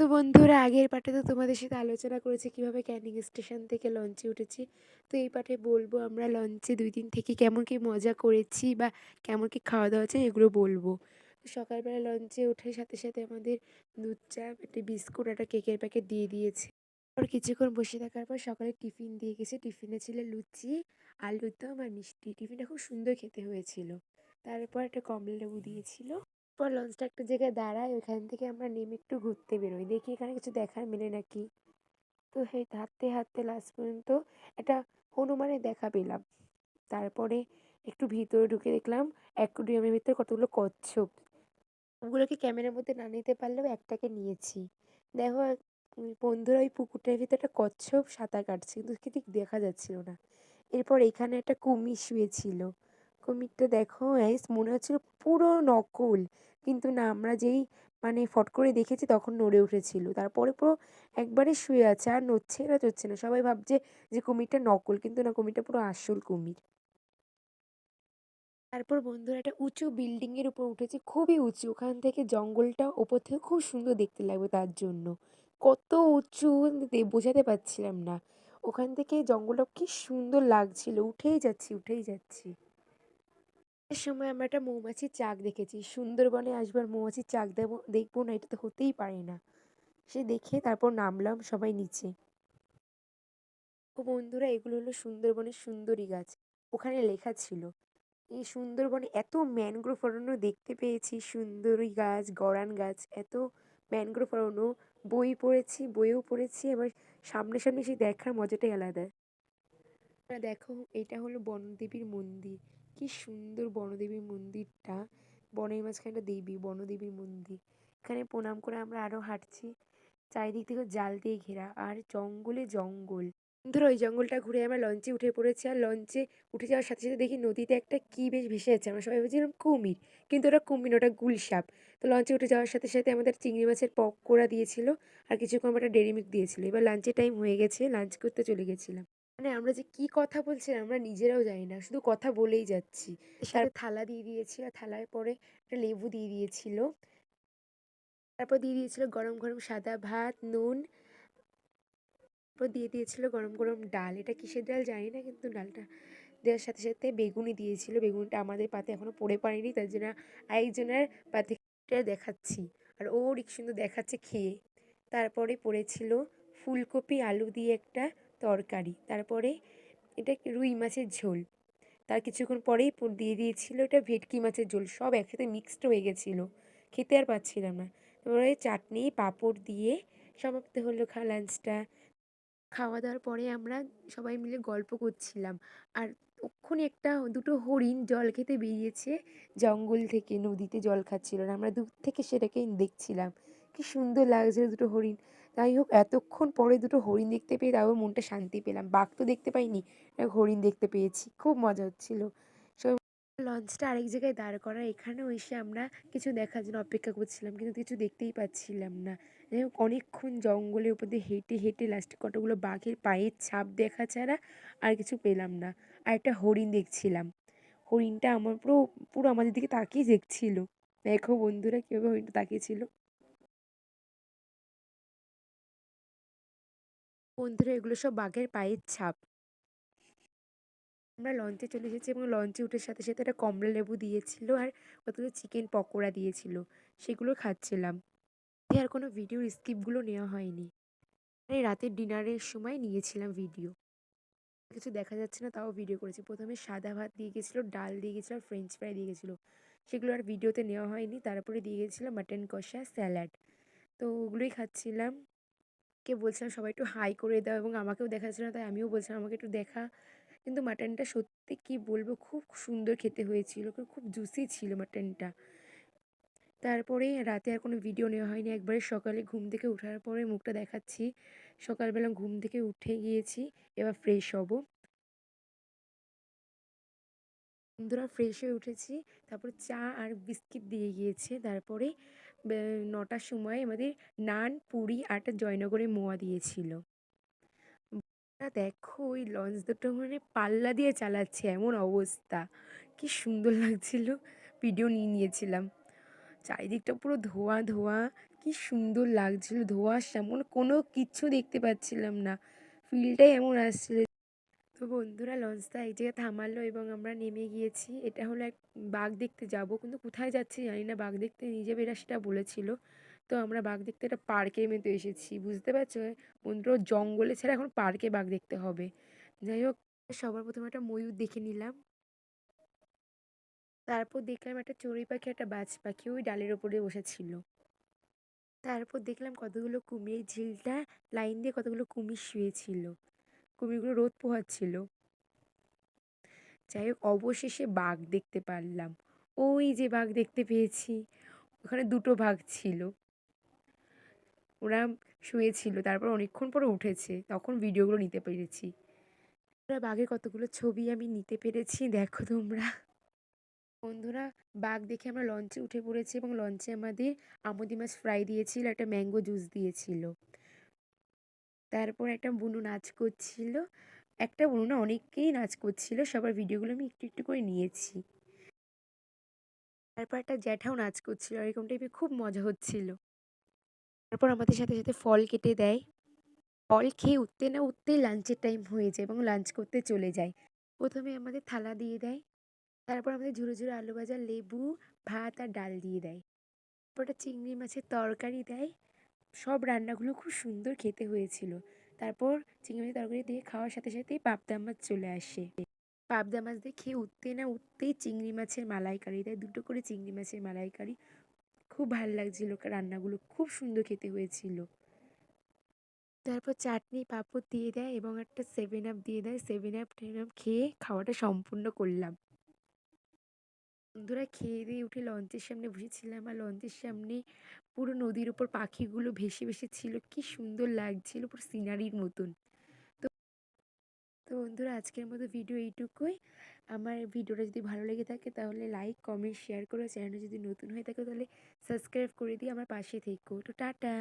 তো বন্ধুরা, আগের পার্টে তো তোমাদের সাথে আলোচনা করেছি কিভাবে ক্যানিং স্টেশন থেকে লঞ্চে উঠেছি। তো এই পার্টে বলবো আমরা লঞ্চে 2 দিন থেকে কেমন কি মজা করেছি বা কেমন কি খাওয়া দাওয়া আছে এগুলো বলবো। তো সকালবেলা লঞ্চে ওঠার সাথে সাথে আমাদের দুধ চা, একটা বিস্কুট, একটা কেকের প্যাকেট দিয়ে দিয়েছে। আর কিছুক্ষণ বসে থাকার পর সকালে টিফিন দিয়ে গেছে। টিফিনে ছিল লুচি, আলুর দম আর মিষ্টি। টিফিনটা খুব সুন্দর খেতে হয়েছিল। তারপর একটা কমলা লেবু দিয়েছিল। পর লঞ্চটা একটা জায়গায় দাঁড়ায়, ওইখান থেকে আমরা নেমে একটু ঘুরতে বেরোই, দেখি এখানে কিছু দেখার মেলে নাকি। তো সেই হাঁটতে হাঁটতে লাস্ট পর্যন্ত একটা হনুমানের দেখা পেলাম। তারপরে একটু ভিতরে ঢুকে দেখলাম অ্যাকুরিয়ামের ভিতরে কতগুলো কচ্ছপ। ওগুলোকে ক্যামেরার মধ্যে না নিতে পারলেও একটাকে নিয়েছি। দেখো, বন্ধুরা ওই পুকুরটার ভিতরে একটা কচ্ছপ সাঁতার কাটছে, কিন্তু ঠিক দেখা যাচ্ছিল না। এরপর এখানে একটা কুমির শুয়েছিল। কুমিরটা দেখো গাইস, মনে হচ্ছিল পুরো নকল, কিন্তু না, আমরা যেই ফট করে দেখেছি তখন নড়ে উঠেছিল। তারপরে পুরো একবারে শুয়ে আছে, আর নড়ছে না চড়ছে না। সবাই ভাবছে যে কুমিরটা নকল, কিন্তু না, কুমিরটা পুরো আসল কুমির। তারপর বন্ধুরা একটা উঁচু বিল্ডিং এর উপর উঠেছি, খুবই উঁচু। ওখান থেকে জঙ্গলটা ওপর থেকে খুব সুন্দর দেখতে লাগবে, তার জন্য কত উঁচু বোঝাতে পারছিলাম না। ওখান থেকে জঙ্গলটা কি সুন্দর লাগছিল, উঠেই যাচ্ছি উঠেই যাচ্ছি। এর সময় আমরা একটা মৌমাছির চাক দেখেছি। সুন্দরবনে আসবার মৌমাছির চাক দেখবো না, এটা তো হতেই পারে না। সে দেখে তারপর নামলাম সবাই নিচে। ও বন্ধুরা, এগুলো হলো সুন্দরবনের সুন্দরী গাছ। ওখানে লেখা ছিল এই সুন্দরবনে এত ম্যানগ্রোভ অরণ্য দেখতে পেয়েছি, সুন্দরী গাছ, গরান গাছ, এত ম্যানগ্রোভ অরণ্য। বই পড়েছি, বইও পড়েছি, এবার সামনাসামনি সেই দেখার মজাটাই আলাদা। দেখো, এটা হলো বনদেবীর মন্দির। কি সুন্দর বনদেবীর মন্দিরটা। বনের মাঝখানে একটা দেবী, বনদেবীর মন্দির। এখানে প্রণাম করে আমরা আরো হাঁটছি। চারিদিক থেকে জাল দিয়ে ঘেরা, আর জঙ্গলে জঙ্গল। বন্ধুরা, ওই জঙ্গলটা ঘুরে আমরা লঞ্চে উঠে পড়েছি। আর লঞ্চে উঠে যাওয়ার সাথে সাথে দেখি নদীতে একটা কি বেশ ভেসে যাচ্ছে। আমরা সবাই ভেবেছিলাম কুমির, কিন্তু ওটা কুমির, ওটা গুলসাপ। তো লঞ্চে উঠে যাওয়ার সাথে সাথে আমাদের চিংড়ি মাছের পকোড়া দিয়েছিল, আর কিছুক্ষণ একটা ডেরি মিল্ক দিয়েছিল। এবার লাঞ্চের টাইম হয়ে গেছে, লাঞ্চ করতে চলে গেছিলাম। আমরা যে কি কথা বলছিলাম আমরা নিজেরাও জানি না, শুধু কথা বলেই যাচ্ছি। এর সাথে থালা দিয়ে দিয়েছি, আর থালার পরে একটা লেবু দিয়ে দিয়েছিল। তারপর দিয়ে দিয়েছিল গরম গরম সাদা ভাত, নুন। তারপর দিয়ে দিয়েছিল গরম গরম ডাল। এটা কিসের ডাল জানি না, কিন্তু ডালটা দেওয়ার সাথে সাথে বেগুনি দিয়েছিল। বেগুনিটা আমাদের পাতে এখনো পড়ে পারেনি, তার জন্য আরেকজনের পাতে দেখাচ্ছি। আর ও অনেক সুন্দর দেখাচ্ছে খেয়ে। তারপরে পড়েছিল ফুলকপি আলু দিয়ে একটা তরকারি। তারপরে এটা রুই মাছের ঝোল। তার কিছুক্ষণ পরেই দিয়ে দিয়েছিল এটা ভেটকি মাছের ঝোল। সব একসাথে মিক্সড হয়ে গেছিলো, খেতে আর পাচ্ছিলাম না। তারপরে চাটনি পাঁপড় দিয়ে সমাপ্ত হলো লাঞ্চটা। খাওয়া দাওয়ার পরে আমরা সবাই মিলে গল্প করছিলাম। আর তক্ষুনি একটা দুটো হরিণ জল খেতে বেরিয়েছে জঙ্গল থেকে, নদীতে জল খাচ্ছিল। আর আমরা দূর থেকে সেটাকে দেখছিলাম। কি সুন্দর লাগছিল দুটো হরিণ। যাই হোক, এতক্ষণ পরে দুটো হরিণ দেখতে পেয়ে তাও মনটা শান্তি পেলাম। বাঘ তো দেখতে পাইনি, হরিণ দেখতে পেয়েছি, খুব মজা হচ্ছিল। লঞ্চটা আরেক জায়গায় দাঁড় করা, এখানেও এসে আমরা কিছু দেখার জন্য অপেক্ষা করছিলাম, কিন্তু কিছু দেখতেই পাচ্ছিলাম না। যাই হোক, অনেকক্ষণ জঙ্গলের উপর দিয়ে হেঁটে হেঁটে লাস্টে কতগুলো বাঘের পায়ের ছাপ দেখা ছাড়া আর কিছু পেলাম না। আর একটা হরিণ দেখছিলাম। হরিণটা আমার পুরো পুরো আমাদের দিকে তাকিয়ে দেখছিল। দেখো বন্ধুরা, কীভাবে হরিণটা তাকিয়েছিল। বন্ধুরা, এগুলো সব বাঘের পায়ের ছাপ। আমরা লঞ্চে চলে এসেছি, এবং লঞ্চে উঠার সাথে সাথে একটা কমলা লেবু দিয়েছিল, আর কতগুলো চিকেন পকোড়া দিয়েছিল, সেগুলো খাচ্ছিলাম। আর কোনো ভিডিওর স্কিপগুলো নেওয়া হয়নি। রাতের ডিনারের সময় নিয়েছিলাম ভিডিও। কিছু দেখা যাচ্ছে না, তাও ভিডিও করেছি। প্রথমে সাদা ভাত দিয়ে গেছিলো, ডাল দিয়ে গেছিলো, আর ফ্রেঞ্চ ফ্রাই দিয়ে গেছিলো। সেগুলো আর ভিডিওতে নেওয়া হয়নি। তারপরে দিয়ে গেছিলো মাটন কষা, স্যালাড। তো ওগুলোই খাচ্ছিলাম। বলছিলাম সবাই একটু হাই করে দাও, এবং আমাকেও দেখাচ্ছিল না, তাই আমিও বলছিলাম আমাকে একটু দেখা। কিন্তু মাটনটা সত্যি কি বলবো, খুব সুন্দর খেতে হয়েছিল, খুব জুসি ছিল মাটনটা। তারপরে রাতে আর কোনো ভিডিও নেওয়া হয়নি। একবারে সকালে ঘুম থেকে ওঠার পরে মুখটা দেখাচ্ছি। সকালবেলা ঘুম থেকে উঠে গিয়েছি, এবার ফ্রেশ হব। বন্ধুরা, ফ্রেশ হয়ে উঠেছি। তারপর চা আর বিস্কিট দিয়ে গিয়েছে। তারপরে 9টার সময় আমাদের নান, পুরি আর একটা জয়নগরে মোয়া দিয়েছিল। দেখো, ওই লঞ্চ দুটো পাল্লা দিয়ে চালাচ্ছে, এমন অবস্থা। কি সুন্দর লাগছিল, ভিডিও নিয়ে নিয়েছিলাম। চারিদিকটা পুরো ধোঁয়া ধোঁয়া, কি সুন্দর লাগছিল ধোঁয়াশা, কোনো কিচ্ছু দেখতে পাচ্ছিলাম না। ফিলটাই এমন আসছিল। তো বন্ধুরা লঞ্চটা এক জায়গায় থামালো এবং আমরা নেমে গিয়েছি। এটা হলো এক বাঘ দেখতে যাব, কিন্তু কোথায় যাচ্ছি জানি না। বাঘ দেখতে নিয়ে যাবে এরা সেটা বলেছিল। তো আমরা বাঘ দেখতে একটা পার্কের মতো এসেছি, বুঝতে পারছো বন্ধুরা? জঙ্গলে ছাড়া এখন পার্কে বাঘ দেখতে হবে। যাই হোক, সবার প্রথমে একটা ময়ূর দেখে নিলাম। তারপর দেখলাম একটা চড়ুই পাখি, একটা বাজ পাখি ওই ডালের ওপরে বসেছিল। তারপর দেখলাম কতগুলো কুমির, ঝিলটা লাইন দিয়ে কতগুলো কুমির শুয়েছিল, কুমিরগুলো রোদ পোহাচ্ছিল। যাই হোক, অবশেষে বাঘ দেখতে পারলাম। ওই যে বাঘ দেখতে পেয়েছি, ওখানে দুটো বাঘ ছিল, ওরা শুয়েছিল। তারপর অনেকক্ষণ পরে উঠেছে, তখন ভিডিওগুলো নিতে পেরেছি। ওরা বাঘের কতগুলো ছবি আমি নিতে পেরেছি, দেখো তোমরা। বন্ধুরা, বাঘ দেখে আমরা লঞ্চে উঠে পড়েছি এবং লঞ্চে আমাদের আমুদি মাছ ফ্রাই দিয়েছিল, একটা ম্যাঙ্গো জুস দিয়েছিল। তারপর একটা বুনু নাচ করছিল, একটা বুনু না অনেকেই নাচ করছিল, সবার ভিডিওগুলো আমি একটু একটু করে নিয়েছি। তারপর একটা জ্যাঠাও নাচ করছিল, এরকম টাইপের খুব মজা হচ্ছিল। তারপর আমাদের সাথে সাথে ফল কেটে দেয়। ফল খেয়ে উঠতে না উঠতেই লাঞ্চের টাইম হয়ে যায় এবং লাঞ্চ করতে চলে যায়। প্রথমে আমাদের থালা দিয়ে দেয়, তারপর আমাদের ঝুরো ঝুরো আলু ভাজা, লেবু, ভাত আর ডাল দিয়ে দেয়। তারপর একটা চিংড়ি মাছের তরকারি দেয়। সব রান্নাগুলো খুব সুন্দর খেতে হয়েছিল। তারপর চিংড়ি মাছের তরকারি দিয়ে খাওয়ার সাথে সাথেই পাবদা মাছ চলে আসে। পাবদা মাছ দিয়ে খেয়ে উঠতে না উঠতেই চিংড়ি মাছের মালাইকারি দেয়, দুটো করে চিংড়ি মাছের মালাইকারি। খুব ভালো লাগছিল, রান্নাগুলো খুব সুন্দর খেতে হয়েছিল। তারপর চাটনি পাঁপড় দিয়ে দেয় এবং একটা 7 আপ দিয়ে দেয়। 7 আপ খেয়ে খাওয়াটা সম্পূর্ণ করলাম। বন্ধুরা, খেয়ে দিয়ে উঠে লঞ্চের সামনে বসেছিলাম, আর লঞ্চের সামনে পুরো নদীর উপর পাখিগুলো ভেসে ভেসে ছিল, কি সুন্দর লাগছিল, পুরো সিনারির মতন। তো তো বন্ধুরা, আজকের মতো ভিডিও এইটুকুই। আমার ভিডিওটা যদি ভালো লেগে থাকে তাহলে লাইক কমেন্ট শেয়ার করো। চ্যানেলটা যদি নতুন হয়ে থাকে তাহলে সাবস্ক্রাইব করে দিয়ে আমার পাশে থেকো। তো টাটা।